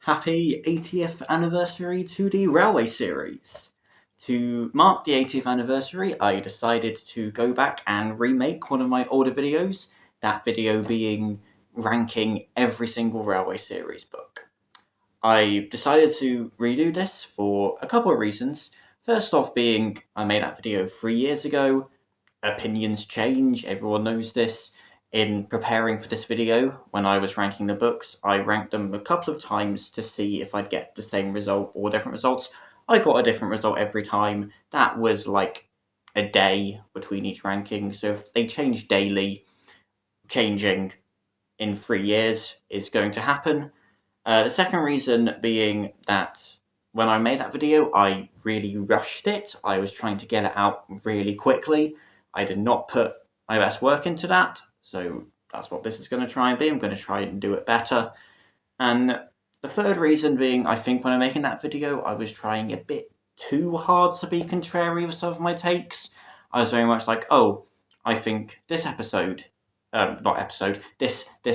Happy 80th anniversary to the Railway series. To mark the 80th anniversary, I decided to go back and remake one of my older videos, that video being ranking every single Railway series book. I decided to redo this for a couple of reasons. First off being, I made that video 3 years ago, opinions change, everyone knows this. In preparing for this video, when I was ranking the books, I ranked them a couple of times to see if I'd get the same result or different results. I got a different result every time. That was like a day between each ranking, so if they change daily, changing in 3 years is going to happen. The second reason being that when I made that video, I really rushed it. I was trying to get it out really quickly. I did not put my best work into that, so that's what this is going to try and be. I'm going to try and do it better. And the third reason being, I think when I'm making that video, I was trying a bit too hard to be contrary with some of my takes. I was very much like, oh, I think this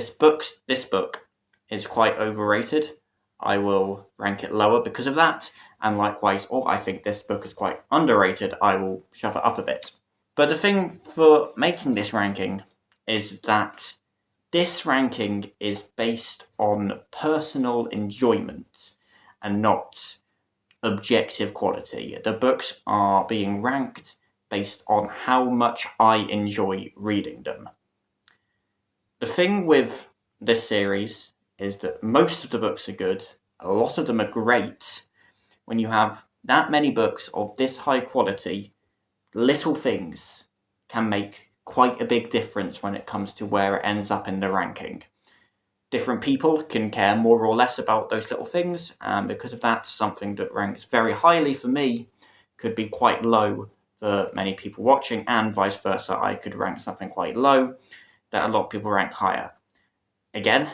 book is quite overrated. I will rank it lower because of that. And likewise, I think this book is quite underrated. I will shove it up a bit. But the thing for making this ranking is that this ranking is based on personal enjoyment and not objective quality. The books are being ranked based on how much I enjoy reading them. The thing with this series is that most of the books are good, a lot of them are great. When you have that many books of this high quality, little things can make quite a big difference when it comes to where it ends up in the ranking. Different people can care more or less about those little things, and because of that, something that ranks very highly for me could be quite low for many people watching, and vice versa. I could rank something quite low that a lot of people rank higher. Again,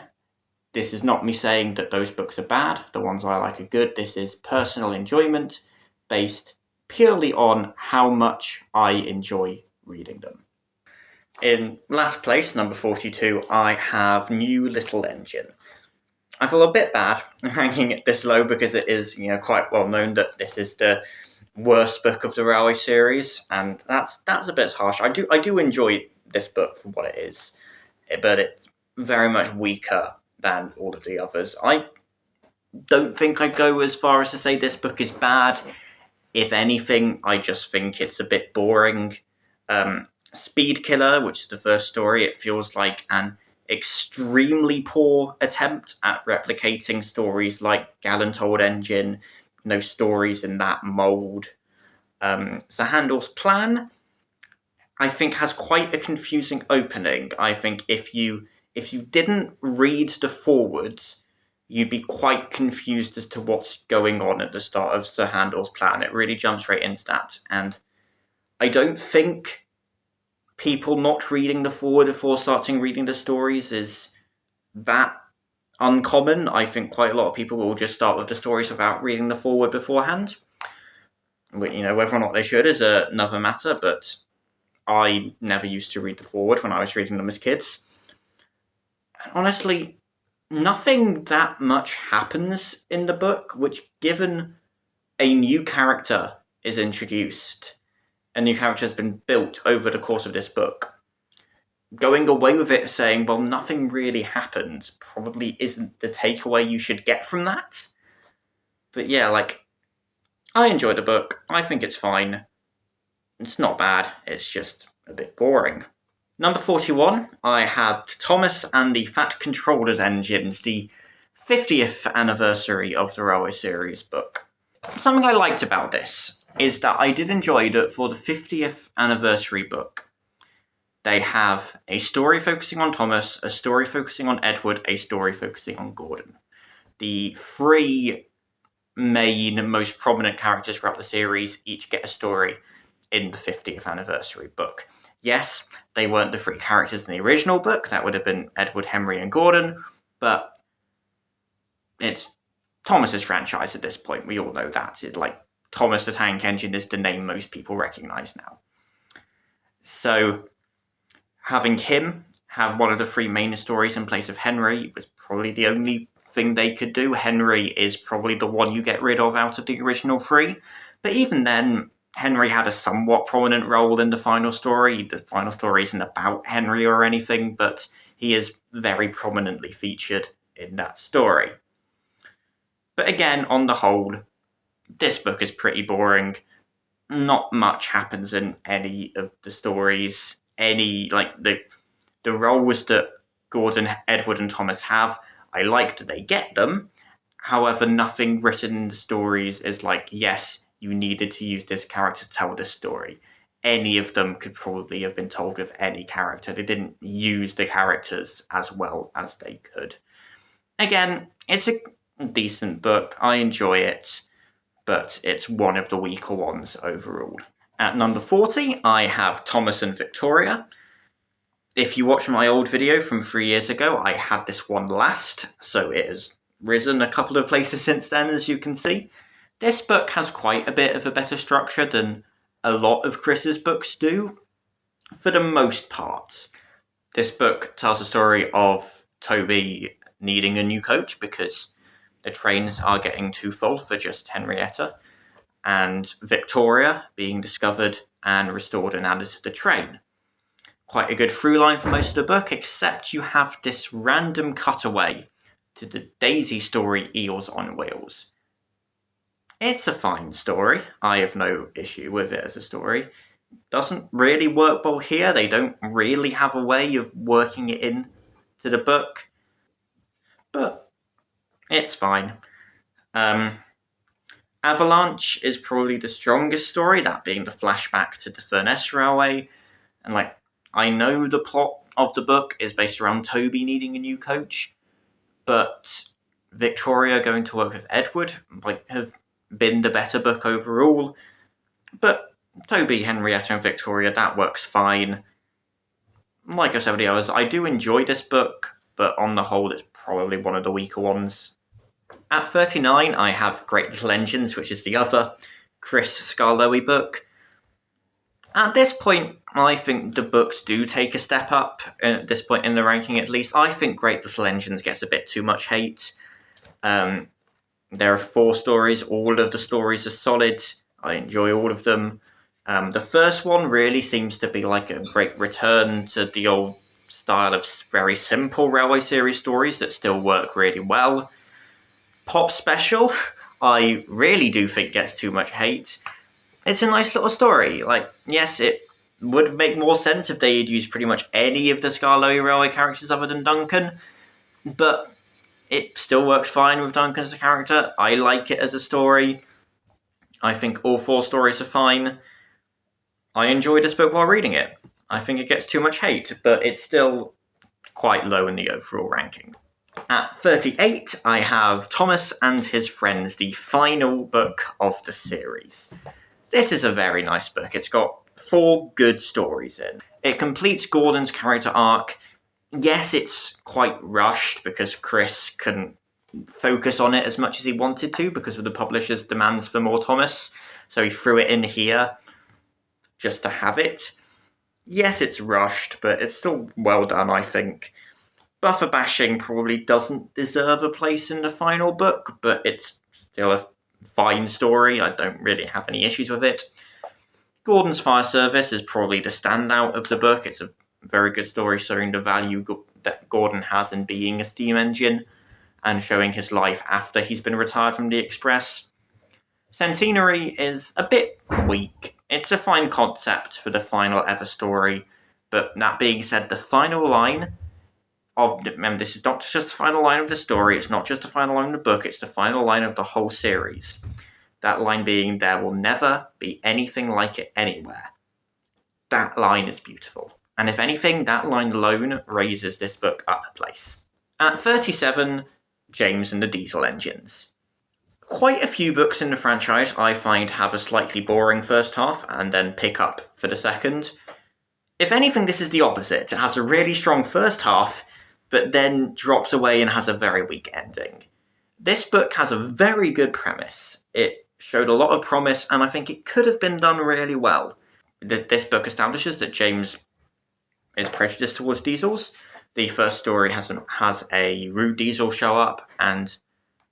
this is not me saying that those books are bad, the ones I like are good. This is personal enjoyment based purely on how much I enjoy reading them. In last place, number 42, I have New Little Engine. I feel a bit bad ranking it this low because it is, quite well known that this is the worst book of the Railway series, and that's a bit harsh. I do enjoy this book for what it is, but it's very much weaker than all of the others. I don't think I'd go as far as to say this book is bad. If anything, I just think it's a bit boring. Speed Killer, which is the first story, it feels like an extremely poor attempt at replicating stories like Gallant Old Engine, no stories in that mould. Handel's Plan, I think, has quite a confusing opening. I think if you didn't read the forwards, you'd be quite confused as to what's going on at the start of Sir Handel's Plan. It really jumps straight into that. And I don't think people not reading the forward before starting reading the stories is that uncommon. I think quite a lot of people will just start with the stories without reading the forward beforehand. But, whether or not they should is another matter, but I never used to read the forward when I was reading them as kids. Honestly, nothing that much happens in the book, which, given a new character is introduced, a new character has been built over the course of this book, going away with it saying, well, nothing really happens, probably isn't the takeaway you should get from that. But yeah, I enjoy the book. I think it's fine. It's not bad. It's just a bit boring. Number 41, I had Thomas and the Fat Controllers Engines, the 50th anniversary of the Railway series book. Something I liked about this is that I did enjoy that for the 50th anniversary book, they have a story focusing on Thomas, a story focusing on Edward, a story focusing on Gordon. The three main, most prominent characters throughout the series each get a story in the 50th anniversary book. Yes, they weren't the three characters in the original book. That would have been Edward, Henry, and Gordon, but it's Thomas's franchise at this point. We all know that. Thomas the Tank Engine is the name most people recognise now. So having him have one of the three main stories in place of Henry was probably the only thing they could do. Henry is probably the one you get rid of out of the original three. But even then, Henry had a somewhat prominent role in the final story. The final story isn't about Henry or anything, but he is very prominently featured in that story. But again, on the whole, this book is pretty boring. Not much happens in any of the stories. The roles that Gordon, Edward, and Thomas have, I like that they get them. However, nothing written in the stories is like, yes, you needed to use this character to tell this story. Any of them could probably have been told with any character. They didn't use the characters as well as they could. Again, it's a decent book. I enjoy it, but it's one of the weaker ones overall. At number 40, I have Thomas and Victoria. If you watch my old video from 3 years ago, I had this one last, so it has risen a couple of places since then, as you can see. This book has quite a bit of a better structure than a lot of Chris's books do, for the most part. This book tells the story of Toby needing a new coach because the trains are getting too full for just Henrietta, and Victoria being discovered and restored and added to the train. Quite a good through line for most of the book, except you have this random cutaway to the Daisy story Eels on Wheels. It's a fine story. I have no issue with it as a story. Doesn't really work well here. They don't really have a way of working it in to the book. But it's fine. Avalanche is probably the strongest story, that being the flashback to the Furness Railway. And I know the plot of the book is based around Toby needing a new coach, but Victoria going to work with Edward have been the better book overall. But Toby, Henrietta, and Victoria, that works fine. Like I said with the others, I do enjoy this book, but on the whole, it's probably one of the weaker ones. At 39, I have Great Little Engines, which is the other Chris Scarlowe book. At this point, I think the books do take a step up, at this point in the ranking at least. I think Great Little Engines gets a bit too much hate. There are 4 stories. All of the stories are solid. I enjoy all of them. The first one really seems to be like a great return to the old style of very simple Railway Series stories that still work really well. Pop Special, I really do think gets too much hate. It's a nice little story. Yes, it would make more sense if they had used pretty much any of the Scarlowe Railway characters other than Duncan, but it still works fine with Duncan as a character. I like it as a story. I think all 4 stories are fine. I enjoyed this book while reading it. I think it gets too much hate, but it's still quite low in the overall ranking. At 38, I have Thomas and His Friends, the final book of the series. This is a very nice book. It's got 4 good stories in. It completes Gordon's character arc. Yes, it's quite rushed because Chris couldn't focus on it as much as he wanted to because of the publisher's demands for more Thomas, so he threw it in here just to have it. Yes, it's rushed, but it's still well done, I think. Buffer bashing probably doesn't deserve a place in the final book, but it's still a fine story. I don't really have any issues with it. Gordon's Fire Service is probably the standout of the book. It's a very good story showing the value that Gordon has in being a steam engine and showing his life after he's been retired from the Express. Centenary is a bit weak. It's a fine concept for the final ever story, but that being said, the final line this is not just the final line of the story, it's not just the final line of the book, it's the final line of the whole series. That line being, there will never be anything like it anywhere. That line is beautiful. And if anything, that line alone raises this book up a place. At 37, James and the Diesel Engines. Quite a few books in the franchise I find have a slightly boring first half and then pick up for the second. If anything, this is the opposite. It has a really strong first half, but then drops away and has a very weak ending. This book has a very good premise. It showed a lot of promise, and I think it could have been done really well. This book establishes that James is prejudiced towards diesels, The first story has a Root Diesel show up and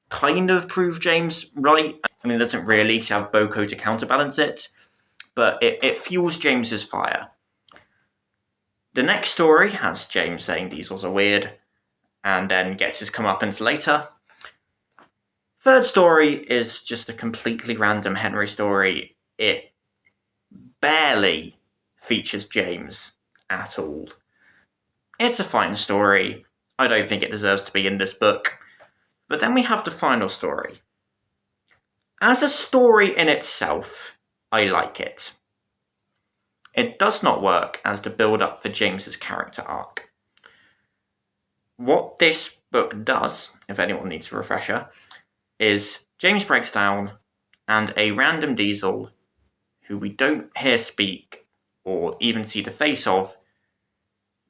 kind of prove James right. I mean, it doesn't really have Boko to counterbalance it, but it fuels James's fire. The next story has James saying diesels are weird, and then gets his comeuppance later. Third story is just a completely random Henry story. It barely features James at all. It's a fine story. I don't think it deserves to be in this book. But then we have the final story. As a story in itself, I like it. It does not work as the build-up for James's character arc. What this book does, if anyone needs a refresher, is James breaks down and a random diesel, who we don't hear speak or even see the face of,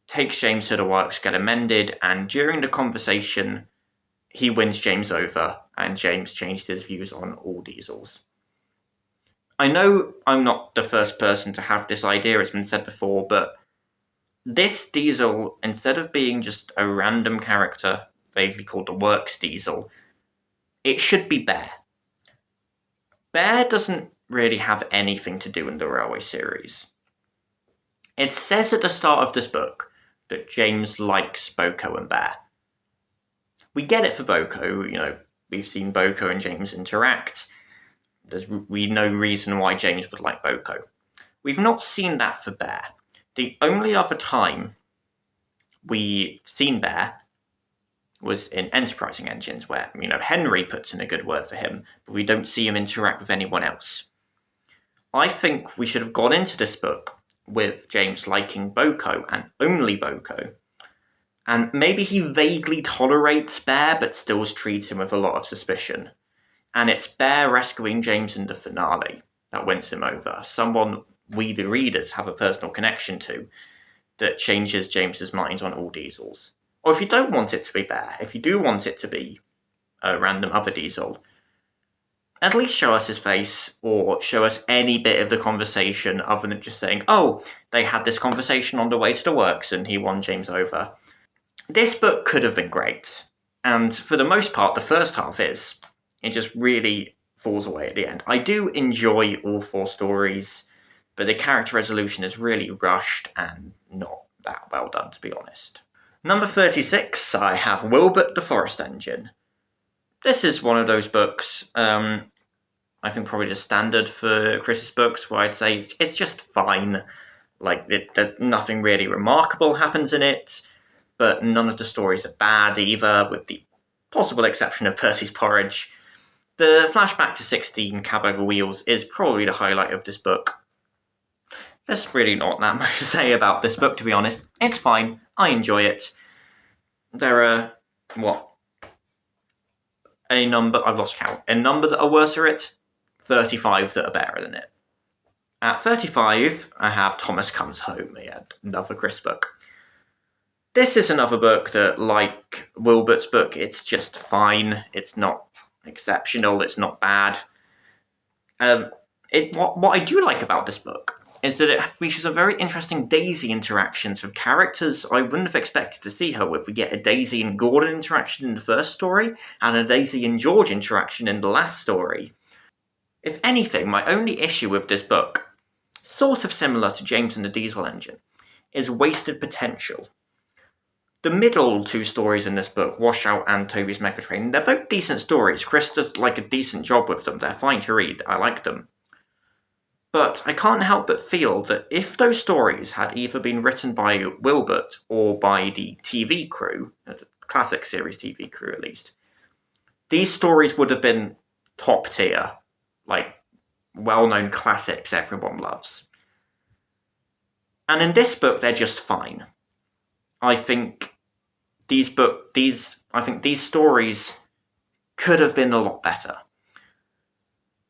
takes James to the works, get amended, and during the conversation, he wins James over, and James changed his views on all diesels. I know I'm not the first person to have this idea, it's been said before, but this diesel, instead of being just a random character, vaguely called the Works diesel, it should be Bear. Bear doesn't really have anything to do in the Railway series. It says at the start of this book that James likes Boko and Bear. We get it for Boko, we've seen Boko and James interact. There's no reason why James would like Boko. We've not seen that for Bear. The only other time we've seen Bear was in Enterprising Engines, where, Henry puts in a good word for him, but we don't see him interact with anyone else. I think we should have gone into this book with James liking Boko and only Boko, and maybe he vaguely tolerates Bear, but still treats him with a lot of suspicion. And it's Bear rescuing James in the finale that wins him over. Someone we, the readers, have a personal connection to that changes James's mind on all diesels. Or if you don't want it to be Bear, if you do want it to be a random other diesel, at least show us his face or show us any bit of the conversation other than just saying, oh, they had this conversation on the way to the works and he won James over. This book could have been great. And for the most part, the first half is. It just really falls away at the end. I do enjoy all four stories, but the character resolution is really rushed and not that well done, to be honest. Number 36, I have Wilbert the Forest Engine. This is one of those books, I think probably the standard for Chris's books, where I'd say it's just fine. Nothing really remarkable happens in it, but none of the stories are bad either, with the possible exception of Percy's Porridge. The flashback to 16 Cab Over Wheels is probably the highlight of this book. There's really not that much to say about this book, to be honest. It's fine. I enjoy it. There are, a number, I've lost count, a number that are worse for it, 35 that are better than it. At 35, I have Thomas Comes Home, another Chris book. This is another book that, like Wilbert's book, it's just fine. It's not exceptional, it's not bad. What I do like about this book is that it features a very interesting Daisy interactions with characters I wouldn't have expected to see her with. We get a Daisy and Gordon interaction in the first story, and a Daisy and George interaction in the last story. If anything, my only issue with this book, sort of similar to James and the Diesel Engine, is wasted potential. The middle two stories in this book, Washout and Toby's Megatrain, they're both decent stories. Chris does a decent job with them. They're fine to read. I like them. But I can't help but feel that if those stories had either been written by Wilbert or by the TV crew, the classic series TV crew at least, these stories would have been top tier, well-known classics everyone loves. And in this book, they're just fine. I think these stories could have been a lot better.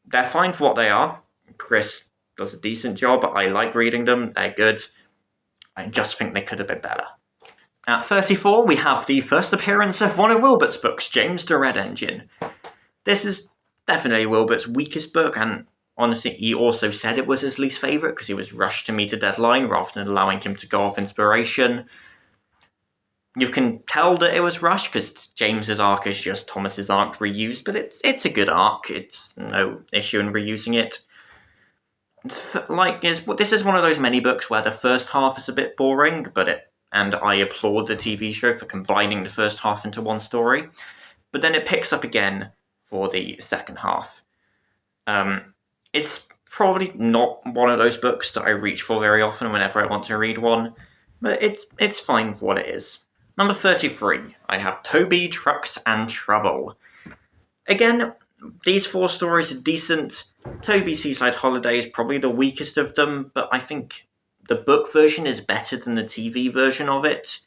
They're fine for what they are. Chris does a decent job. I like reading them. They're good. I just think they could have been better. At 34, we have the first appearance of one of Wilbert's books, James the Red Engine. This is definitely Wilbert's weakest book, and honestly, he also said it was his least favourite because he was rushed to meet a deadline rather than allowing him to go off inspiration. You can tell that it was rushed because James's arc is just Thomas's arc reused, but it's a good arc. It's no issue in reusing it. This is one of those many books where the first half is a bit boring, and I applaud the TV show for combining the first half into one story. But then it picks up again for the second half. It's probably not one of those books that I reach for very often whenever I want to read one, but it's fine for what it is. Number 33, I have Toby, Trucks, and Trouble. Again, these 4 stories are decent. Toby's Seaside Holiday is probably the weakest of them, but I think the book version is better than the TV version of it.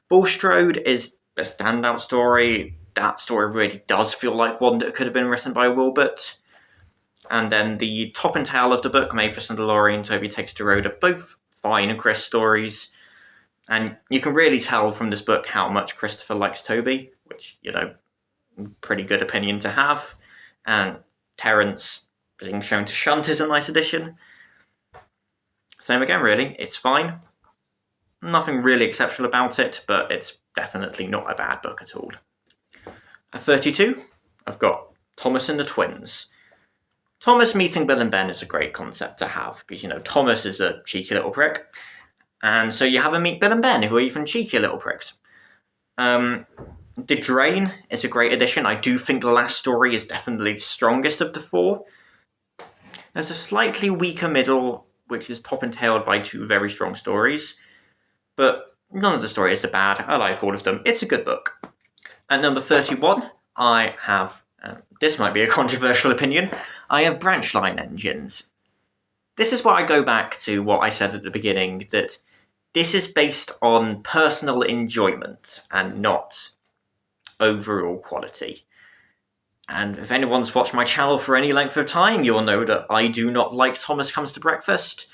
Bulstrode is a standout story. That story really does feel like one that could have been written by Wilbert. And then the top and tail of the book, Mavis and DeLorean, Toby Takes the Road, are both fine Chris stories. And you can really tell from this book how much Christopher likes Toby, which, pretty good opinion to have. And Terence being shown to shunt is a nice addition. Same again, really. It's fine. Nothing really exceptional about it, but it's definitely not a bad book at all. At 32, I've got Thomas and the Twins. Thomas meeting Bill and Ben is a great concept to have, because, Thomas is a cheeky little prick, and so you have him meet Bill and Ben, who are even cheeky little pricks. The Drain is a great addition. I do think the last story is definitely the strongest of the 4. There's a slightly weaker middle, which is top and tailed by 2 very strong stories, but none of the stories are bad. I like all of them. It's a good book. At number 31, I have, this might be a controversial opinion, I have Branch Line Engines. This is where I go back to what I said at the beginning, that this is based on personal enjoyment and not overall quality. And if anyone's watched my channel for any length of time, you'll know that I do not like Thomas Comes to Breakfast.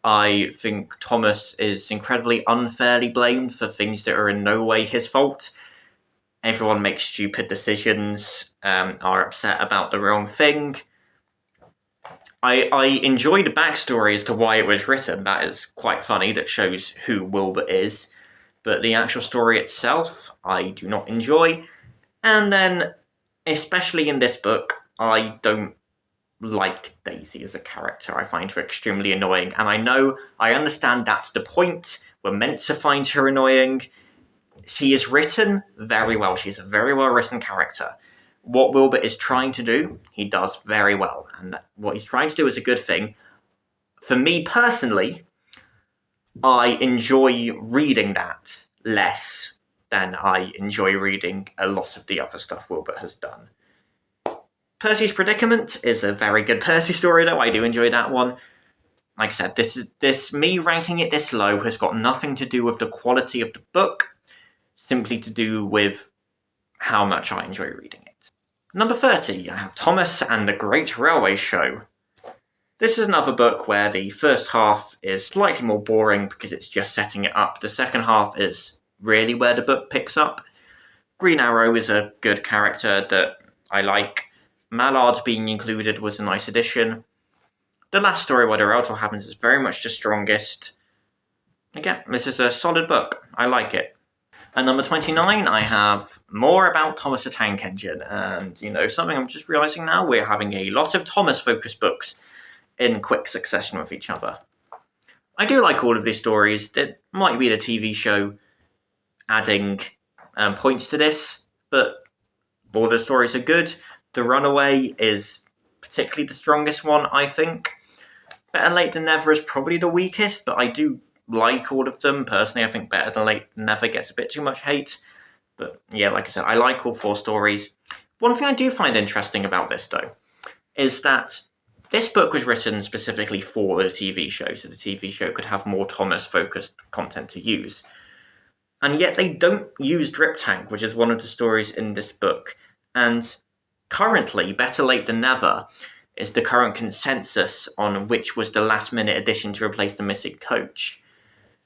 I think Thomas is incredibly unfairly blamed for things that are in no way his fault. Everyone makes stupid decisions, are upset about the wrong thing. I enjoy the backstory as to why it was written. That is quite funny. That shows who Wilbur is. But the actual story itself, I do not enjoy. And then, especially in this book, I don't like Daisy as a character. I find her extremely annoying. And I understand that's the point. We're meant to find her annoying. She is written very well. She's a very well-written character. What Wilbur is trying to do, he does very well. And what he's trying to do is a good thing. For me personally, I enjoy reading that less than I enjoy reading a lot of the other stuff Wilbur has done. Percy's Predicament is a very good Percy story, though. I do enjoy that one. Like I said, me ranking it this low has got nothing to do with the quality of the book, simply to do with how much I enjoy reading it. Number 30, I have Thomas and the Great Railway Show. This is another book where the first half is slightly more boring because it's just setting it up. The second half is really where the book picks up. Green Arrow is a good character that I like. Mallard's being included was a nice addition. The last story where the Reltor happens is very much the strongest. Again, this is a solid book. I like it. At number 29, I have More About Thomas the Tank Engine. And, something I'm just realising now, we're having a lot of Thomas-focused books in quick succession with each other. I do like all of these stories. There might be the TV show adding points to this, but all the stories are good. The Runaway is particularly the strongest one, I think. Better Late Than Never is probably the weakest, but I do like all of them. Personally, I think Better Than Late Than Never gets a bit too much hate. But yeah, like I said, I like all 4 stories. One thing I do find interesting about this, though, is that this book was written specifically for the TV show, so the TV show could have more Thomas-focused content to use. And yet they don't use Drip Tank, which is one of the stories in this book. And currently, Better Late Than Never is the current consensus on which was the last-minute addition to replace the missing coach.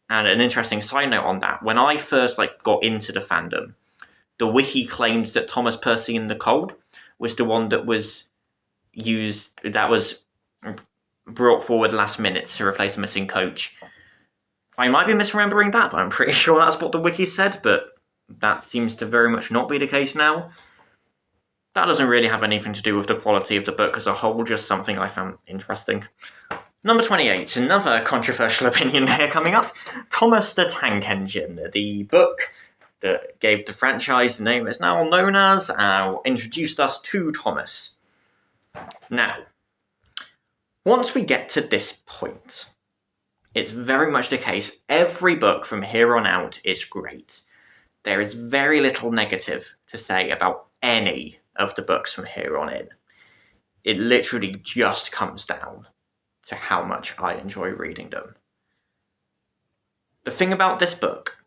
And an interesting side note on that, when I first got into the fandom, the wiki claimed that Thomas Percy in the Cold was the one that was used, that was brought forward last minute to replace the missing coach. I might be misremembering that, but I'm pretty sure that's what the wiki said, but that seems to very much not be the case now. That doesn't really have anything to do with the quality of the book as a whole, just something I found interesting. Number 28, another controversial opinion here coming up. Thomas the Tank Engine, the book that gave the franchise the name it's now known as, introduced us to Thomas. Now, once we get to this point, it's very much the case. Every book from here on out is great. There is very little negative to say about any of the books from here on in. It literally just comes down to how much I enjoy reading them. The thing about this book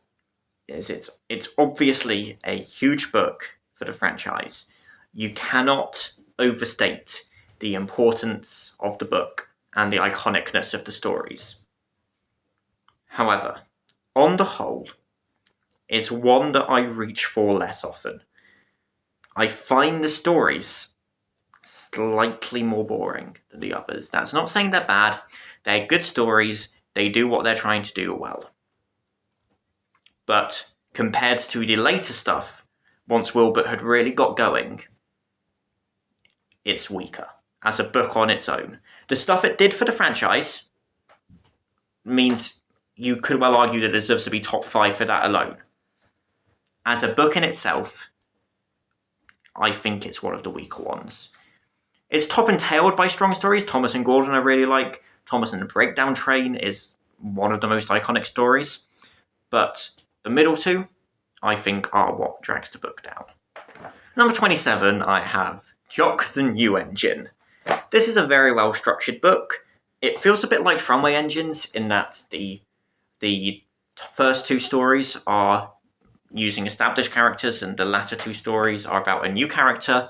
is it's obviously a huge book for the franchise. You cannot overstate the importance of the book and the iconicness of the stories. However, on the whole, it's one that I reach for less often. I find the stories slightly more boring than the others. That's not saying they're bad. They're good stories. They do what they're trying to do well. But compared to the later stuff, once Wilbert had really got going, it's weaker as a book on its own. The stuff it did for the franchise means you could well argue that it deserves to be top 5 for that alone. As a book in itself, I think it's one of the weaker ones. It's top and tailed by strong stories. Thomas and Gordon I really like. Thomas and the Breakdown Train is one of the most iconic stories. But the middle two, I think, are what drags the book down. Number 27, I have Jock the New Engine. This is a very well structured book. It feels a bit like Tramway Engines in that the first 2 stories are using established characters and the latter 2 stories are about a new character.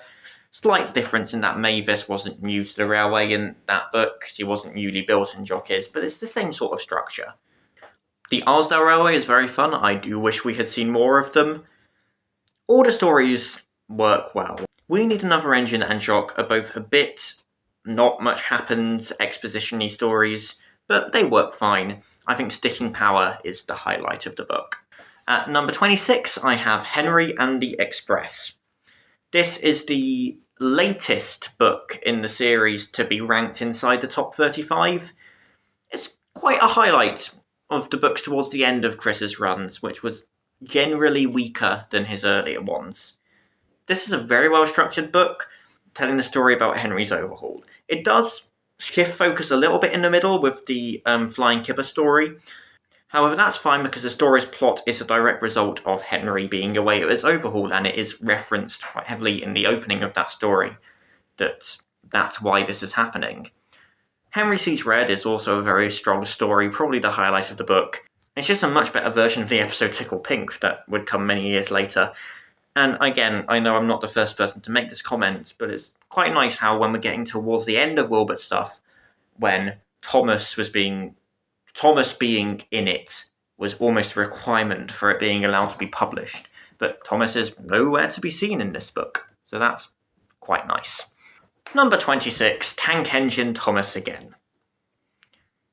Slight difference in that Mavis wasn't new to the railway in that book. She wasn't newly built and Jock is, but it's the same sort of structure. The Arsdale Railway is very fun. I do wish we had seen more of them. All the stories work well. We Need Another Engine and Jock are both a bit not much happens, exposition-y stories, but they work fine. I think Sticking Power is the highlight of the book. At number 26, I have Henry and the Express. This is the latest book in the series to be ranked inside the top 35. It's quite a highlight of the books towards the end of Chris's runs, which was generally weaker than his earlier ones. This is a very well-structured book, telling the story about Henry's overhaul. It does shift focus a little bit in the middle with the Flying Kipper story. However, that's fine because the story's plot is a direct result of Henry being away at his overhaul, and it is referenced quite heavily in the opening of that story that's why this is happening. Henry Sees Red is also a very strong story, probably the highlight of the book. It's just a much better version of the episode Tickle Pink that would come many years later. And again, I know I'm not the first person to make this comment, but it's quite nice how when we're getting towards the end of Wilbert's stuff, when Thomas being in it was almost a requirement for it being allowed to be published. But Thomas is nowhere to be seen in this book, so that's quite nice. Number 26, Tank Engine Thomas again.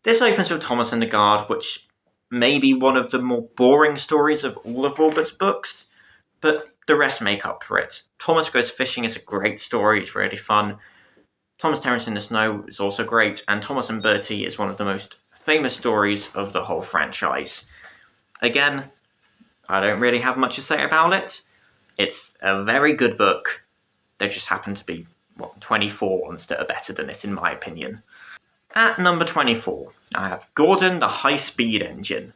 This opens with Thomas and the Guard, which may be one of the more boring stories of all of Wilbert's books, but the rest make up for it. Thomas Goes Fishing is a great story, it's really fun. Thomas Terrence in the Snow is also great, and Thomas and Bertie is one of the most famous stories of the whole franchise. Again, I don't really have much to say about it. It's a very good book. There just happen to be 24 ones that are better than it, in my opinion. At number 24, I have Gordon the High-Speed Engine.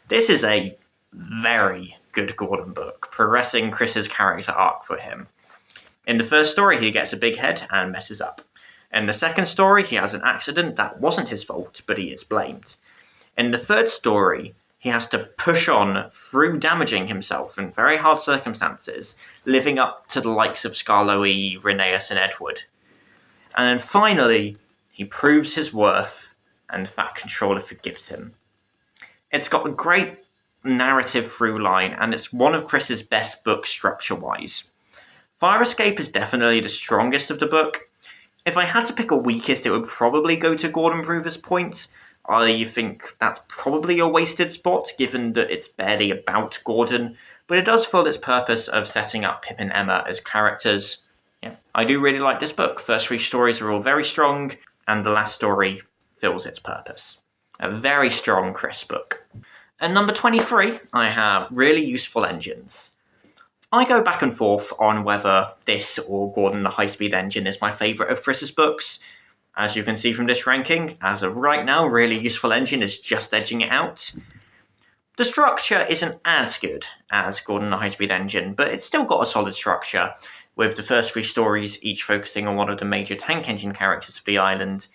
This is a very good Gordon book, progressing Chris's character arc for him. In the first story, he gets a big head and messes up. In the second story, he has an accident that wasn't his fault, but he is blamed. In the third story, he has to push on through damaging himself in very hard circumstances, living up to the likes of Skarloey, Rheneas, and Edward. And then finally, he proves his worth, and Fat Controller forgives him. It's got a great narrative through line, and it's one of Chris's best books structure-wise. Fire Escape is definitely the strongest of the book. If I had to pick a weakest, it would probably go to Gordon Prover's Point. I think that's probably a wasted spot, given that it's barely about Gordon, but it does fulfill its purpose of setting up Pip and Emma as characters. Yeah, I do really like this book. First 3 stories are all very strong, and the last story fills its purpose. A very strong Chris book. At number 23, I have Really Useful Engines. I go back and forth on whether this or Gordon the High-Speed Engine is my favourite of Chris's books. As you can see from this ranking, as of right now, Really Useful Engine is just edging it out. The structure isn't as good as Gordon the High-Speed Engine, but it's still got a solid structure, with the first 3 stories each focusing on one of the major tank engine characters of the island,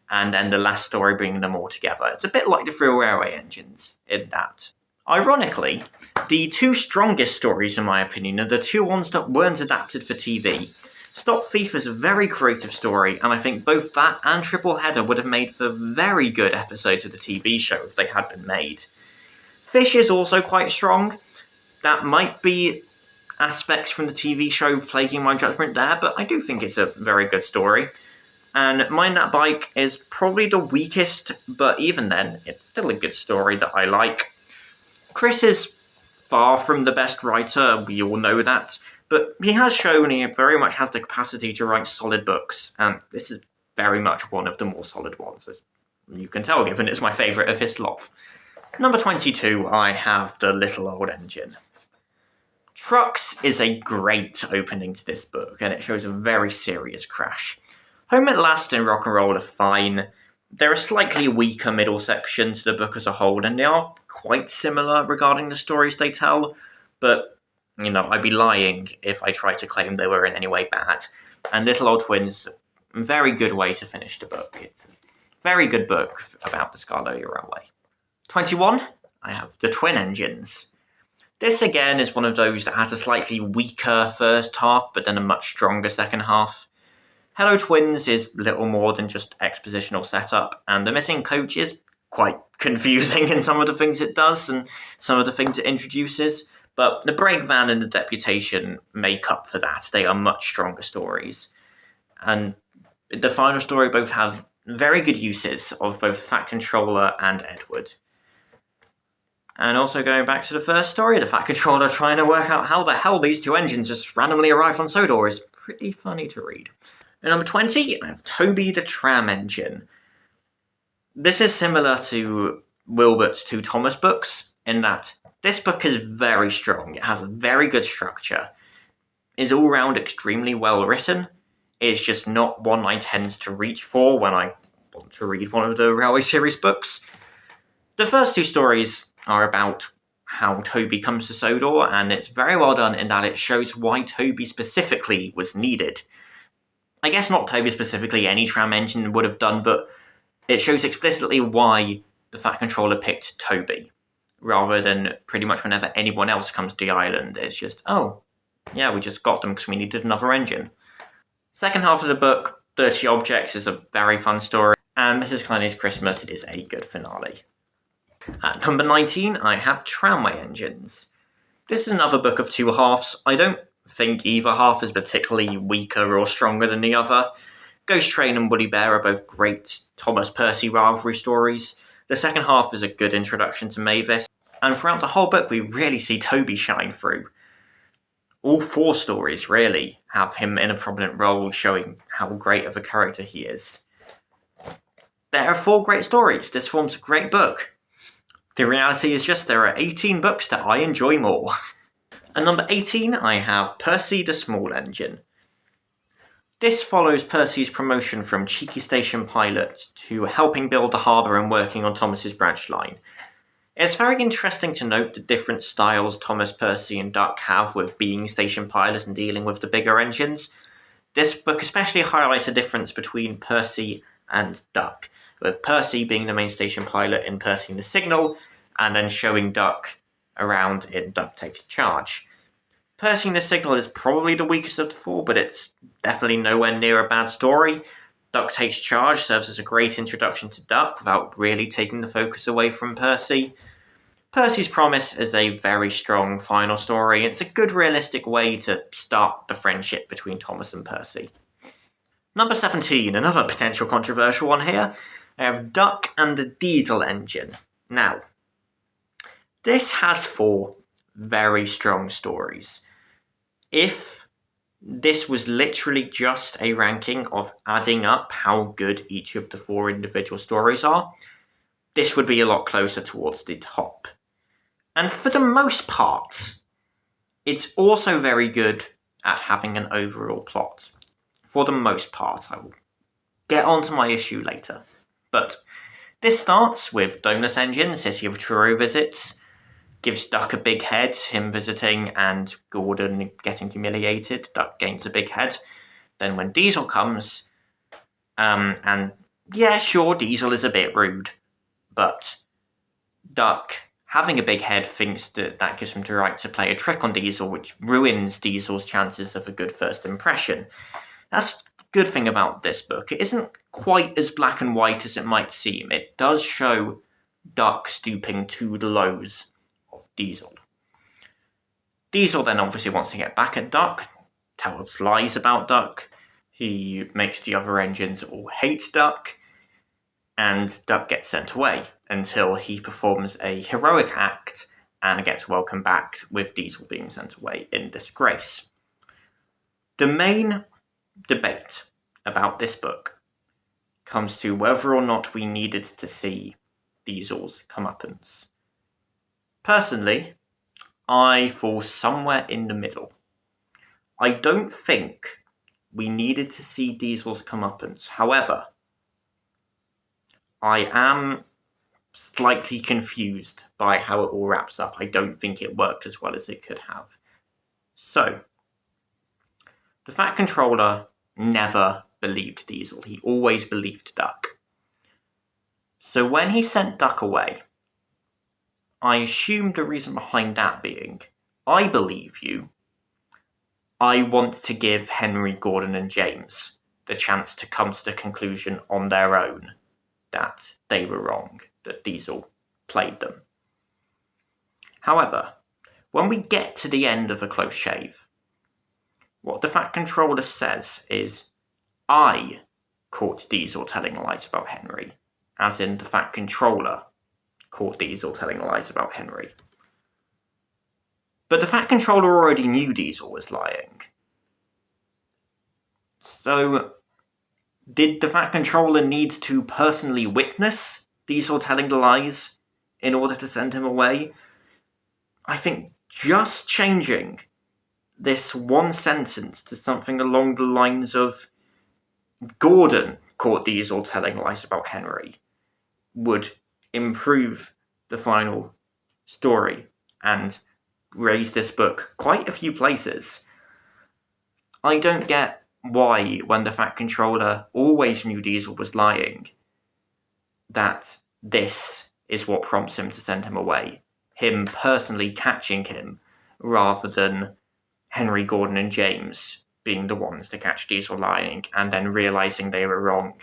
and then the last story bringing them all together. It's a bit like the 3 railway engines in that. Ironically, the 2 strongest stories, in my opinion, are the 2 ones that weren't adapted for TV. Stop Thief is a very creative story, and I think both that and Triple Header would have made for very good episodes of the TV show if they had been made. Fish is also quite strong. That might be aspects from the TV show plaguing my judgment there, but I do think it's a very good story. And Mind That Bike is probably the weakest, but even then, it's still a good story that I like. Chris is far from the best writer, we all know that, but he has shown he very much has the capacity to write solid books, and this is very much one of the more solid ones, as you can tell, given it's my favourite of his lot. Number 22, I have The Little Old Engine. Trucks is a great opening to this book, and it shows a very serious crash. Home at Last and Rock and Roll are fine. They're a slightly weaker middle section to the book as a whole, and they are quite similar regarding the stories they tell, but, I'd be lying if I tried to claim they were in any way bad. And Little Old Twins, a very good way to finish the book. It's a very good book about the Scarloia Railway. 21, I have The Twin Engines. This, again, is one of those that has a slightly weaker first half, but then a much stronger second half. Hello Twins is little more than just expositional setup, and the missing coach is quite confusing in some of the things it does and some of the things it introduces, but the brake van and the deputation make up for that. They are much stronger stories. And the final story both have very good uses of both Fat Controller and Edward. And also going back to the first story, the Fat Controller trying to work out how the hell these 2 engines just randomly arrived on Sodor is pretty funny to read. At number 20, I have Toby the Tram Engine. This is similar to Wilbert's 2 Thomas books, in that this book is very strong. It has a very good structure. It's all round extremely well written. It's just not one I tend to reach for when I want to read one of the Railway series books. The first 2 stories are about how Toby comes to Sodor, and it's very well done in that it shows why Toby specifically was needed. I guess not Toby specifically, any tram engine would have done, but it shows explicitly why the Fat Controller picked Toby, rather than pretty much whenever anyone else comes to the island. It's just, oh, yeah, we just got them because we needed another engine. Second half of the book, Dirty Objects, is a very fun story, and Mrs. Cliney's Christmas is a good finale. At number 19, I have Tramway Engines. This is another book of 2 halves. I don't think either half is particularly weaker or stronger than the other. Ghost Train and Woolly Bear are both great Thomas Percy rivalry stories. The second half is a good introduction to Mavis, and throughout the whole book we really see Toby shine through. All 4 stories really have him in a prominent role, showing how great of a character he is. There are 4 great stories. This forms a great book. The reality is just there are 18 books that I enjoy more. At number 18, I have Percy the Small Engine. This follows Percy's promotion from cheeky station pilot to helping build the harbour and working on Thomas's branch line. It's very interesting to note the different styles Thomas, Percy and Duck have with being station pilots and dealing with the bigger engines. This book especially highlights a difference between Percy and Duck, with Percy being the main station pilot in Percy and the Signal, and then showing Duck around in Duck Takes Charge. Percy and the Signal is probably the weakest of the 4, but it's definitely nowhere near a bad story. Duck Takes Charge serves as a great introduction to Duck without really taking the focus away from Percy. Percy's Promise is a very strong final story. It's a good realistic way to start the friendship between Thomas and Percy. Number 17, another potential controversial one here. I have Duck and the Diesel Engine. Now, this has 4 very strong stories. If this was literally just a ranking of adding up how good each of the 4 individual stories are, this would be a lot closer towards the top. And for the most part, it's also very good at having an overall plot. For the most part, I will get onto my issue later. But this starts with Donus Engine, City of Truro visits, gives Duck a big head, him visiting, and Gordon getting humiliated. Duck gains a big head. Then when Diesel comes, and yeah, sure, Diesel is a bit rude, but Duck, having a big head, thinks that gives him the right to play a trick on Diesel, which ruins Diesel's chances of a good first impression. That's the good thing about this book. It isn't quite as black and white as it might seem. It does show Duck stooping to the lows of Diesel. Diesel then obviously wants to get back at Duck, tells lies about Duck. He makes the other engines all hate Duck, and Duck gets sent away until he performs a heroic act and gets welcomed back with Diesel being sent away in disgrace. The main debate about this book comes to whether or not we needed to see Diesel's comeuppance. Personally, I fall somewhere in the middle. I don't think we needed to see Diesel's comeuppance. However, I am slightly confused by how it all wraps up. I don't think it worked as well as it could have. So, the Fat Controller never believed Diesel. He always believed Duck. So when he sent Duck away, I assumed the reason behind that being, I believe you. I want to give Henry, Gordon, and James the chance to come to the conclusion on their own that they were wrong, that Diesel played them. However, when we get to the end of A Close Shave, what the Fat Controller says is, I caught Diesel telling lies about Henry, as in the Fat Controller caught Diesel telling lies about Henry. But the Fat Controller already knew Diesel was lying. So, did the Fat Controller need to personally witness Diesel telling the lies in order to send him away? I think just changing this one sentence to something along the lines of Gordon caught Diesel telling lies about Henry would improve the final story and raise this book quite a few places. I don't get why, when the Fat Controller always knew Diesel was lying, that this is what prompts him to send him away. Him personally catching him, rather than Henry, Gordon, and James being the ones to catch Diesel lying, and then realising they were wrong,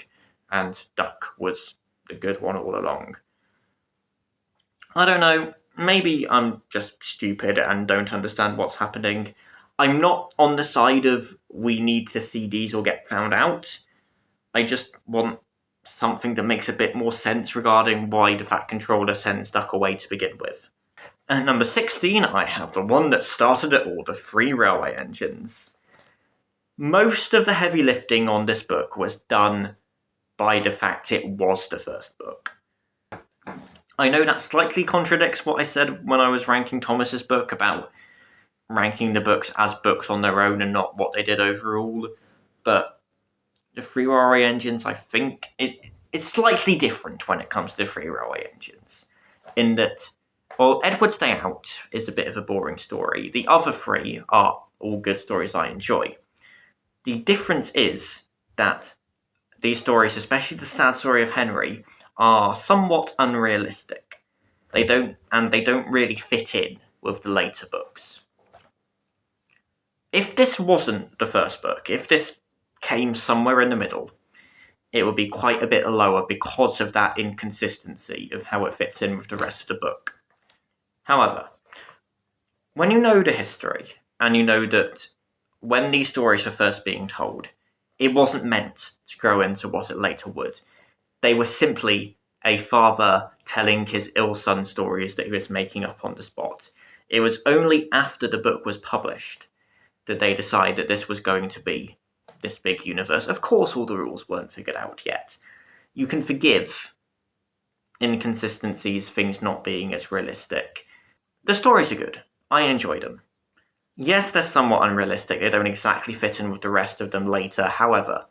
and Duck was the good one all along. I don't know, maybe I'm just stupid and don't understand what's happening. I'm not on the side of we need to see Diesel get found out. I just want something that makes a bit more sense regarding why the Fat Controller sends Duck away to begin with. And number 16, I have the one that started it all, the 3 railway engines. Most of the heavy lifting on this book was done by the fact it was the first book. I know that slightly contradicts what I said when I was ranking Thomas's book about ranking the books as books on their own and not what they did overall, but the 3 railway engines, I think it's slightly different when it comes to the 3 railway engines, in that, well, Edward's Day Out is a bit of a boring story. The other 3 are all good stories I enjoy. The difference is that these stories, especially the sad story of Henry, are somewhat unrealistic. They don't really fit in with the later books. If this wasn't the first book, if this came somewhere in the middle, it would be quite a bit lower because of that inconsistency of how it fits in with the rest of the book. However, when you know the history, and you know that when these stories were first being told, it wasn't meant to grow into what it later would. They were simply a father telling his ill son stories that he was making up on the spot. It was only after the book was published that they decided that this was going to be this big universe. Of course, all the rules weren't figured out yet. You can forgive inconsistencies, things not being as realistic. The stories are good. I enjoyed them. Yes, they're somewhat unrealistic. They don't exactly fit in with the rest of them later. However,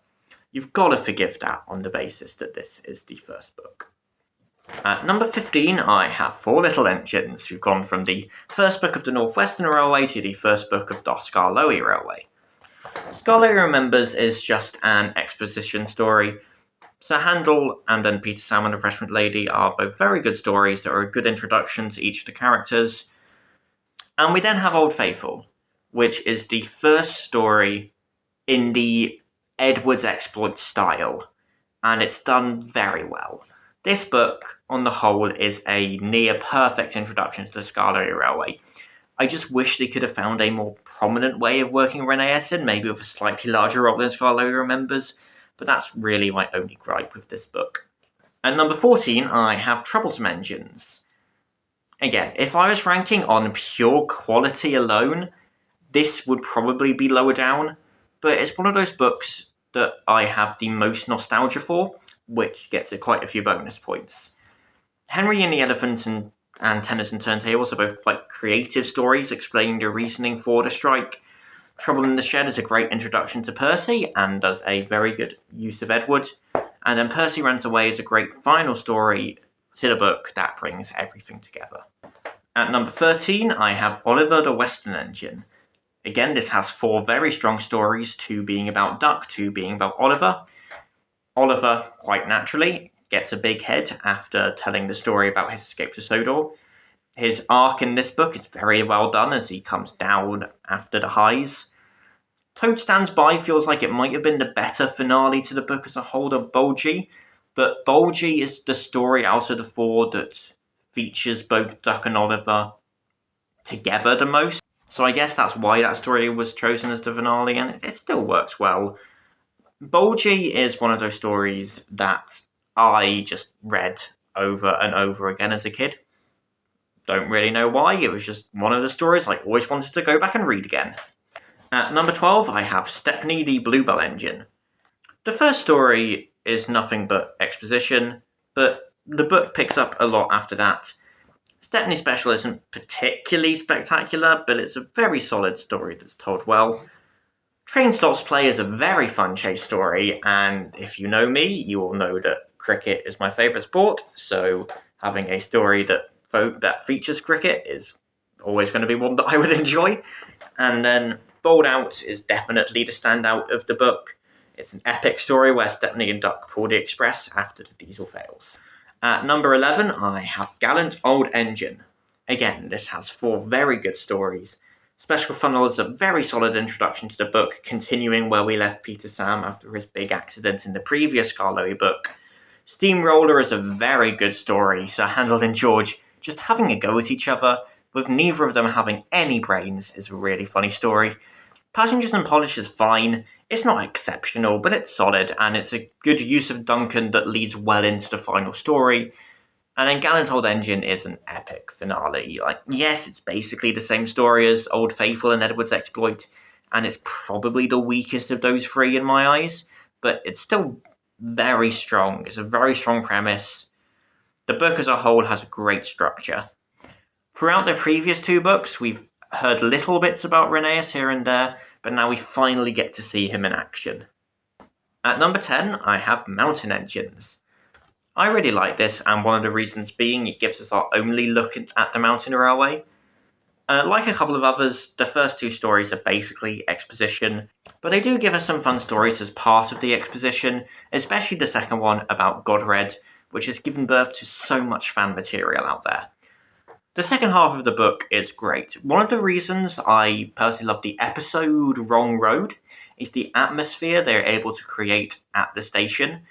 you've got to forgive that on the basis that this is the first book. At number 15, I have Four Little Engines. We've gone from the first book of the Northwestern Railway to the first book of the Skarloey Railway. Skarloey Remembers is just an exposition story. Sir Handel and then Peter Sam and the Refreshment Lady are both very good stories that are a good introduction to each of the characters. And we then have Old Faithful, which is the first story in the Edward's Exploit style, and it's done very well. This book, on the whole, is a near-perfect introduction to the Skarloey Railway. I just wish they could have found a more prominent way of working Rheneas in, maybe with a slightly larger role than Skarloey Remembers, but that's really my only gripe with this book. At number 14, I have Troublesome Engines. Again, if I was ranking on pure quality alone, this would probably be lower down, but it's one of those books that I have the most nostalgia for, which gets it quite a few bonus points. Henry and the Elephant and Tennyson Turntables are both quite creative stories explaining the reasoning for the strike. Trouble in the Shed is a great introduction to Percy and does a very good use of Edward. And then Percy Runs Away is a great final story to the book that brings everything together. At number 13, I have Oliver the Western Engine. Again, this has 4 very strong stories, 2 being about Duck, 2 being about Oliver. Oliver, quite naturally, gets a big head after telling the story about his escape to Sodor. His arc in this book is very well done as he comes down after the highs. Toad Stands By feels like it might have been the better finale to the book as a whole than Bulgy, but Bulgy is the story out of the 4 that features both Duck and Oliver together the most. So I guess that's why that story was chosen as the finale, and it still works well. Bulgy is one of those stories that I just read over and over again as a kid. Don't really know why, it was just one of the stories I always wanted to go back and read again. At number 12, I have Stepney the Bluebell Engine. The first story is nothing but exposition, but the book picks up a lot after that. Stepney Special isn't particularly spectacular, but it's a very solid story that's told well. Train Stops Play is a very fun chase story, and if you know me, you will know that cricket is my favourite sport, so having a story that features cricket is always going to be one that I would enjoy. And then Bowled Out is definitely the standout of the book. It's an epic story where Stepney and Duck pull the express after the diesel fails. At number 11, I have Gallant Old Engine. Again, this has 4 very good stories. Special Funnel is a very solid introduction to the book, continuing where we left Peter Sam after his big accident in the previous Skarloey book. Steamroller is a very good story, Sir Handel and George just having a go at each other, with neither of them having any brains, is a really funny story. Passengers and Polish is fine. It's not exceptional, but it's solid, and it's a good use of Duncan that leads well into the final story. And then Gallant Old Engine is an epic finale. Yes, it's basically the same story as Old Faithful and Edward's Exploit, and it's probably the weakest of those 3 in my eyes, but it's still very strong. It's a very strong premise. The book as a whole has a great structure. Throughout the previous 2 books, we've heard little bits about Rheneas here and there, but now we finally get to see him in action. At number 10, I have Mountain Engines. I really like this, and one of the reasons being it gives us our only look at the Mountain Railway. Like a couple of others, the first 2 stories are basically exposition, but they do give us some fun stories as part of the exposition, especially the second one about Godred, which has given birth to so much fan material out there. The second half of the book is great. One of the reasons I personally love the episode Wrong Road is the atmosphere they're able to create at the station.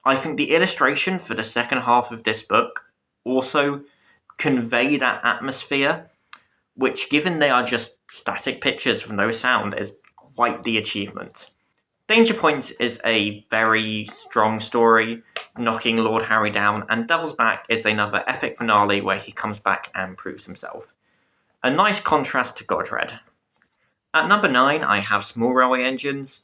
I think the illustration for the second half of this book also convey that atmosphere, which, given they are just static pictures with no sound, is quite the achievement. Danger Point is a very strong story, knocking Lord Harry down, and Devil's Back is another epic finale where he comes back and proves himself. A nice contrast to Godred. At number 9, I have Small Railway Engines.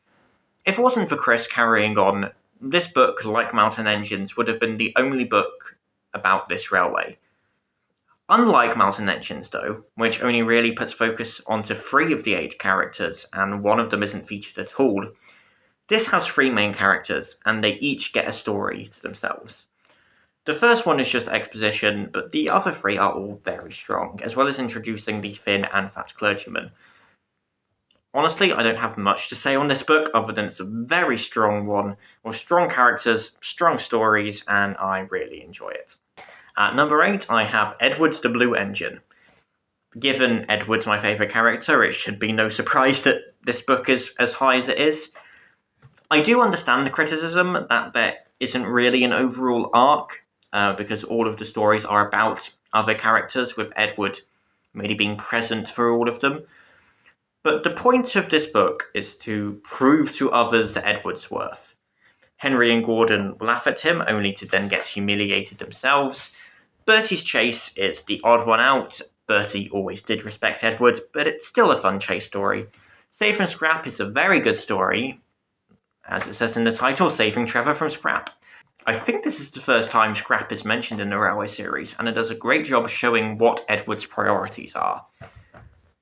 If it wasn't for Chris carrying on, this book, like Mountain Engines, would have been the only book about this railway. Unlike Mountain Engines, though, which only really puts focus onto 3 of the 8 characters, and one of them isn't featured at all, this has 3 main characters, and they each get a story to themselves. The first one is just exposition, but the other 3 are all very strong, as well as introducing the thin and fat clergyman. Honestly, I don't have much to say on this book, other than it's a very strong one, with strong characters, strong stories, and I really enjoy it. At number 8, I have Edward's the Blue Engine. Given Edward's my favourite character, it should be no surprise that this book is as high as it is. I do understand the criticism that there isn't really an overall arc, because all of the stories are about other characters, with Edward maybe being present for all of them. But the point of this book is to prove to others that Edward's worth. Henry and Gordon laugh at him, only to then get humiliated themselves. Bertie's chase is the odd one out. Bertie always did respect Edward, but it's still a fun chase story. Save from Scrap is a very good story, as it says in the title, Saving Trevor from Scrap. I think this is the first time Scrap is mentioned in the Railway series, and it does a great job showing what Edward's priorities are.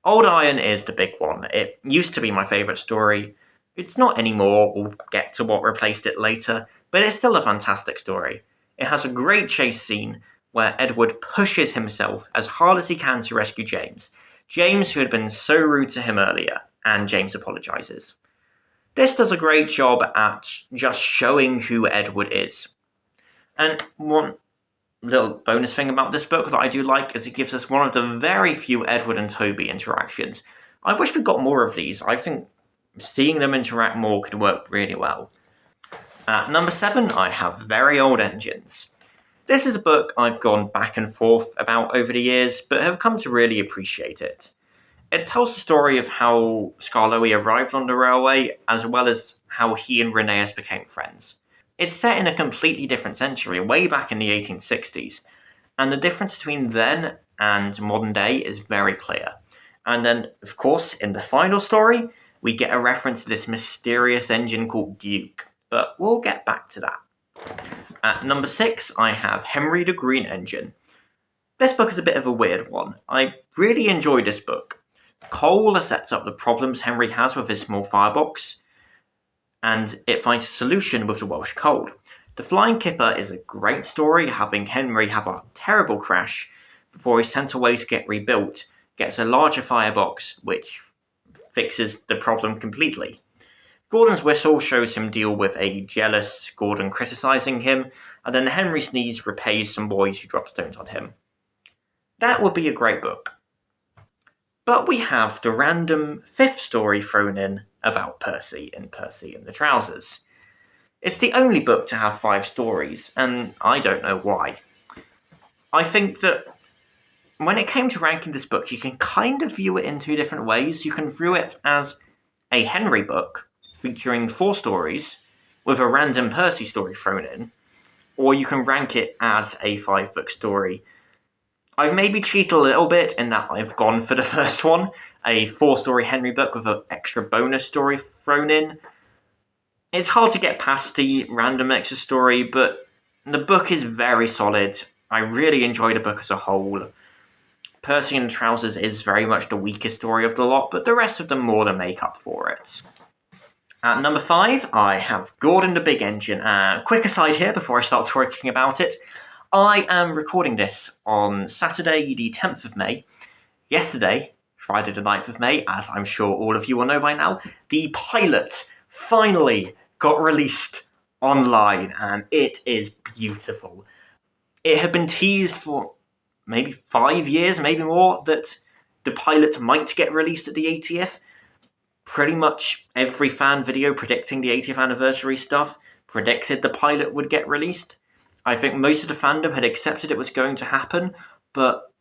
Old Iron is the big one. It used to be my favourite story. It's not anymore, we'll get to what replaced it later, but it's still a fantastic story. It has a great chase scene where Edward pushes himself as hard as he can to rescue James. James, who had been so rude to him earlier, and James apologises. This does a great job at just showing who Edward is. And one little bonus thing about this book that I do like is it gives us one of the very few Edward and Toby interactions. I wish we got more of these. I think seeing them interact more could work really well. At number 7, I have Very Old Engines. This is a book I've gone back and forth about over the years, but have come to really appreciate it. It tells the story of how Skarloey arrived on the railway, as well as how he and Rheneas became friends. It's set in a completely different century, way back in the 1860s, and the difference between then and modern day is very clear. And then, of course, in the final story, we get a reference to this mysterious engine called Duke, but we'll get back to that. At number 6, I have Henry the Green Engine. This book is a bit of a weird one. I really enjoy this book. Cole sets up the problems Henry has with his small firebox, and it finds a solution with the Welsh cold. The Flying Kipper is a great story, having Henry have a terrible crash before he's sent away to get rebuilt, gets a larger firebox, which fixes the problem completely. Gordon's whistle shows him deal with a jealous Gordon criticising him, and then Henry Sneeze repays some boys who drop stones on him. That would be a great book. But we have the random 5th story thrown in about Percy and the Trousers. It's the only book to have 5 stories, and I don't know why. I think that when it came to ranking this book, you can kind of view it in 2 different ways. You can view it as a Henry book, featuring 4 stories, with a random Percy story thrown in, or you can rank it as a 5-book story. I've maybe cheated a little bit in that I've gone for the first one, a 4-story Henry book with an extra bonus story thrown in. It's hard to get past the random extra story, but the book is very solid. I really enjoy the book as a whole. Percy and the Trousers is very much the weakest story of the lot, but the rest of them more than make up for it. At number 5, I have Gordon the Big Engine. Quick aside here before I start talking about it. I am recording this on Saturday, the 10th of May. Yesterday, Friday the 9th of May, as I'm sure all of you will know by now, the pilot finally got released online, and it is beautiful. It had been teased for maybe 5 years, maybe more, that the pilot might get released at the 80th. Pretty much every fan video predicting the 80th anniversary stuff predicted the pilot would get released. I think most of the fandom had accepted it was going to happen, but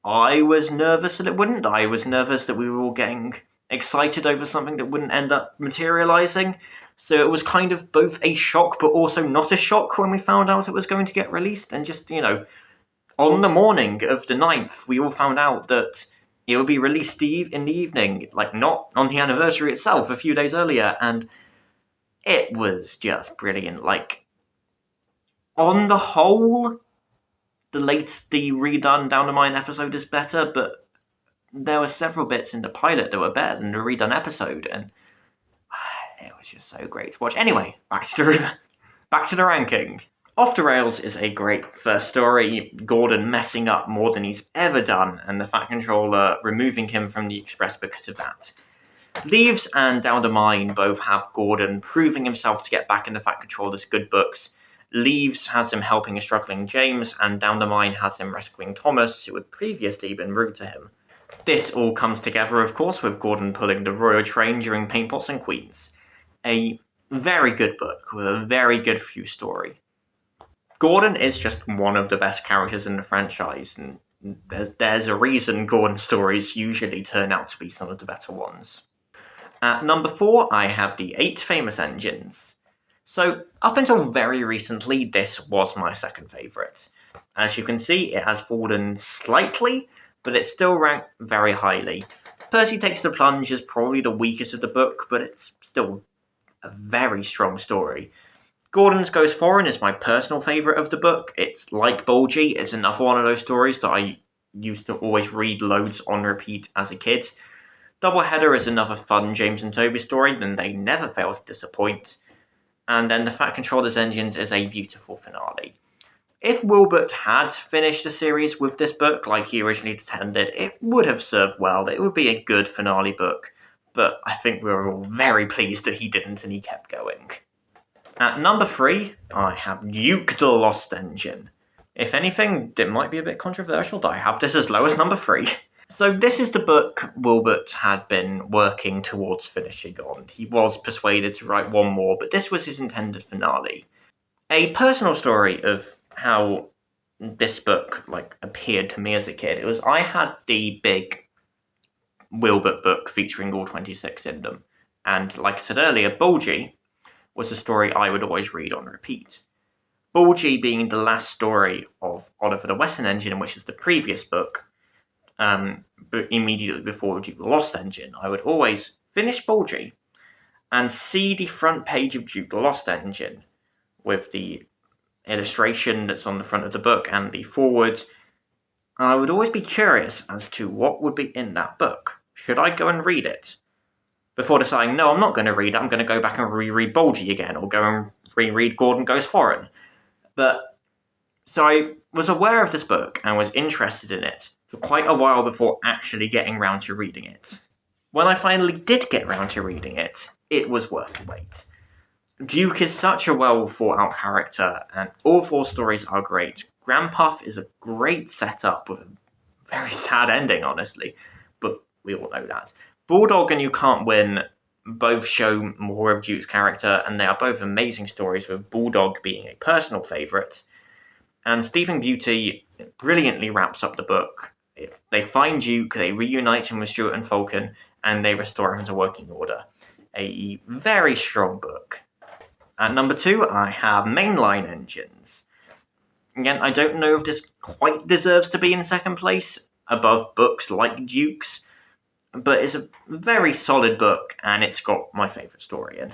I was nervous that it wouldn't. I was nervous that we were all getting excited over something that wouldn't end up materializing. So it was kind of both a shock, but also not a shock when we found out it was going to get released. And just, on the morning of the 9th, we all found out that it would be released in the evening, like not on the anniversary itself, a few days earlier, and it was just brilliant. Like, on the whole, the redone Down the Mine episode is better, but there were several bits in the pilot that were better than the redone episode, and it was just so great to watch. Anyway, back to the ranking. Off the Rails is a great first story. Gordon messing up more than he's ever done, and the Fat Controller removing him from the Express because of that. Leaves and Down the Mine both have Gordon proving himself to get back in the Fat Controller's good books. Leaves has him helping a struggling James, and Down the Mine has him rescuing Thomas, who had previously been rude to him. This all comes together, of course, with Gordon pulling the Royal Train during Paintpots and Queens. A very good book with a very good few story. Gordon is just one of the best characters in the franchise, and there's a reason Gordon stories usually turn out to be some of the better ones. At number 4, I have the 8 famous engines. So, up until very recently, this was my second favourite. As you can see, it has fallen slightly, but it's still ranked very highly. Percy Takes the Plunge is probably the weakest of the book, but it's still a very strong story. Gordon's Goes Foreign is my personal favourite of the book. It's like Bulgy, it's another one of those stories that I used to always read loads on repeat as a kid. Doubleheader is another fun James and Toby story, and they never fail to disappoint. And then The Fat Controller's Engines is a beautiful finale. If Wilbert had finished the series with this book like he originally intended, it would have served well. It would be a good finale book. But I think we were all very pleased that he didn't and he kept going. At number 3, I have Duke the Lost Engine. If anything, it might be a bit controversial that I have this as low as number 3. So this is the book Wilbert had been working towards finishing on. He was persuaded to write one more, but this was his intended finale. A personal story of how this book appeared to me as a kid. It was I had the big Wilbert book featuring all 26 in them. And like I said earlier, Bulgy was a story I would always read on repeat. Bulgy being the last story of Oliver the Western Engine, which is the previous book, but immediately before Duke the Lost Engine, I would always finish Bulgy and see the front page of Duke the Lost Engine with the illustration that's on the front of the book and the foreword. I would always be curious as to what would be in that book. Should I go and read it? Before deciding, no, I'm not going to read it, I'm going to go back and reread Bulgy again, or go and reread Gordon Goes Foreign. So I was aware of this book and was interested in it for quite a while before actually getting round to reading it. When I finally did get round to reading it, it was worth the wait. Duke is such a well thought out character, and all 4 stories are great. Grandpuff is a great setup with a very sad ending, honestly, but we all know that. Bulldog and You Can't Win both show more of Duke's character, and they are both amazing stories, with Bulldog being a personal favourite. And Sleeping Beauty brilliantly wraps up the book. They find Duke, they reunite him with Stuart and Falcon, and they restore him to working order. A very strong book. At number 2, I have Mainline Engines. Again, I don't know if this quite deserves to be in second place, above books like Duke's, but it's a very solid book, and it's got my favourite story in.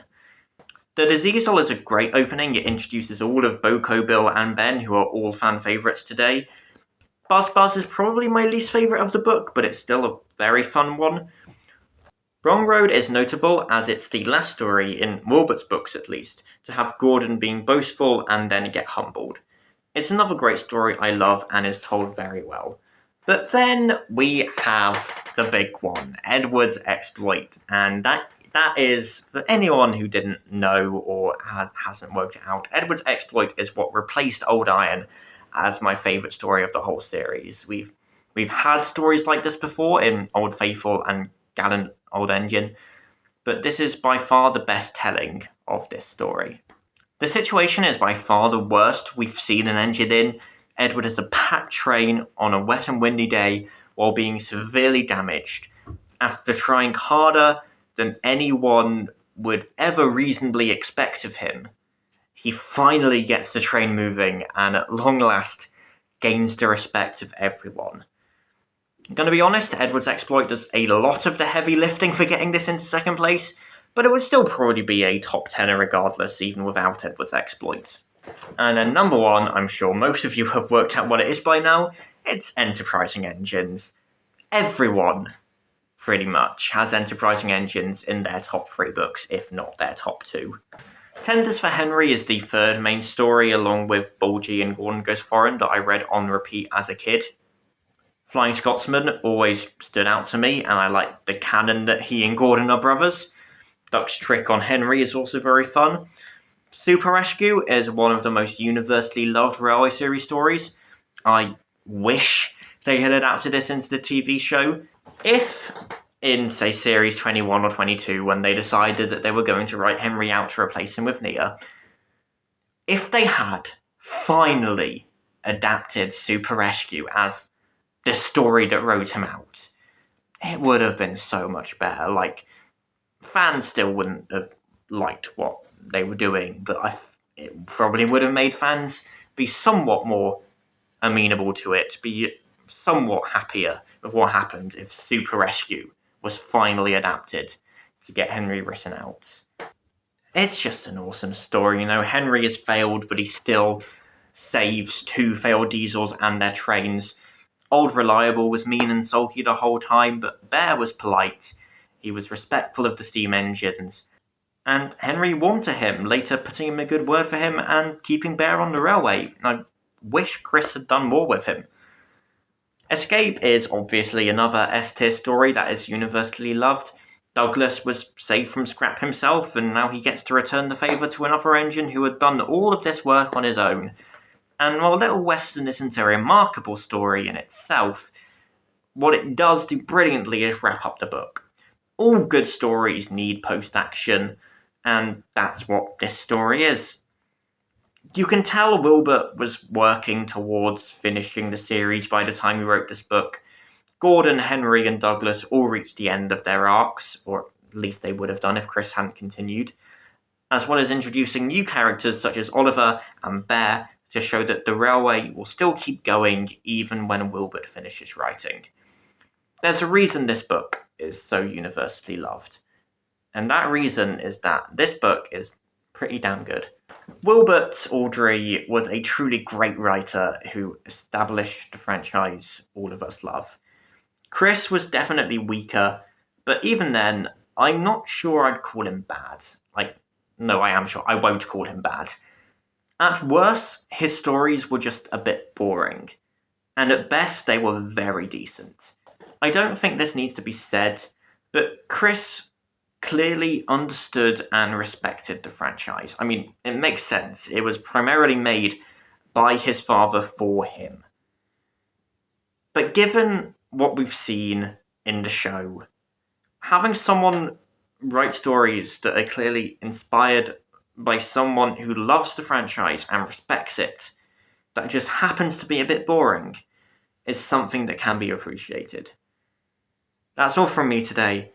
The Diseasel is a great opening. It introduces all of Boko, Bill, and Ben, who are all fan favourites today. Buzz Buzz is probably my least favourite of the book, but it's still a very fun one. Wrong Road is notable, as it's the last story, in Wilbert's books at least, to have Gordon being boastful and then get humbled. It's another great story I love and is told very well. But then we have the big one, Edward's Exploit, and that is, for anyone who didn't know or hasn't worked it out, Edward's Exploit is what replaced Old Iron as my favourite story of the whole series. We've had stories like this before in Old Faithful and Gallant Old Engine, but this is by far the best telling of this story. The situation is by far the worst we've seen an engine in. Edward is a packed train on a wet and windy day while being severely damaged. After trying harder than anyone would ever reasonably expect of him, he finally gets the train moving and at long last gains the respect of everyone. I'm going to be honest, Edward's exploit does a lot of the heavy lifting for getting this into second place, but it would still probably be a top 10er regardless, even without Edward's exploit. And then number 1, I'm sure most of you have worked out what it is by now, it's Enterprising Engines. Everyone, pretty much, has Enterprising Engines in their top 3 books, if not their top 2. Tenders for Henry is the third main story, along with Bulgy and Gordon Goes Foreign, that I read on repeat as a kid. Flying Scotsman always stood out to me, and I like the canon that he and Gordon are brothers. Duck's trick on Henry is also very fun. Super Rescue is one of the most universally loved Railway series stories. I wish they had adapted this into the TV show. If, in, say, series 21 or 22, when they decided that they were going to write Henry out to replace him with Nia, if they had finally adapted Super Rescue as the story that wrote him out, it would have been so much better. Like, fans still wouldn't have liked what they were doing, but it probably would have made fans be somewhat more amenable to it, be somewhat happier with what happened if Super Rescue was finally adapted to get Henry written out. It's just an awesome story, Henry has failed, but he still saves 2 failed diesels and their trains. Old Reliable was mean and sulky the whole time, but Bear was polite. He was respectful of the steam engines, and Henry warmed to him, later putting in a good word for him and keeping Bear on the railway. I wish Chris had done more with him. Escape is obviously another S-tier story that is universally loved. Douglas was saved from scrap himself, and now he gets to return the favour to another engine who had done all of this work on his own. And while Little Western isn't a remarkable story in itself, what it does do brilliantly is wrap up the book. All good stories need post-action, and that's what this story is. You can tell Wilbert was working towards finishing the series by the time he wrote this book. Gordon, Henry, and Douglas all reached the end of their arcs, or at least they would have done if Chris hadn't continued, as well as introducing new characters such as Oliver and Bear to show that the railway will still keep going even when Wilbert finishes writing. There's a reason this book is so universally loved, and that reason is that this book is pretty damn good. Wilbert Awdry was a truly great writer who established the franchise all of us love. Chris was definitely weaker, but even then, I'm not sure I'd call him bad. No, I am sure. I won't call him bad. At worst, his stories were just a bit boring, and at best, they were very decent. I don't think this needs to be said, but Chris clearly understood and respected the franchise. I mean, it makes sense. It was primarily made by his father for him. But given what we've seen in the show, having someone write stories that are clearly inspired by someone who loves the franchise and respects it, that just happens to be a bit boring, is something that can be appreciated. That's all from me today.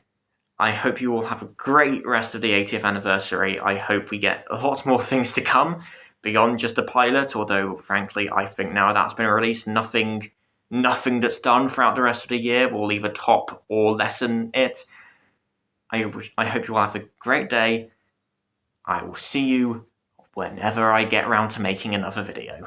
I hope you all have a great rest of the 80th anniversary. I hope we get a lot more things to come beyond just a pilot, although frankly I think now that's been released, nothing that's done throughout the rest of the year will either top or lessen it. I hope you all have a great day. I will see you whenever I get around to making another video.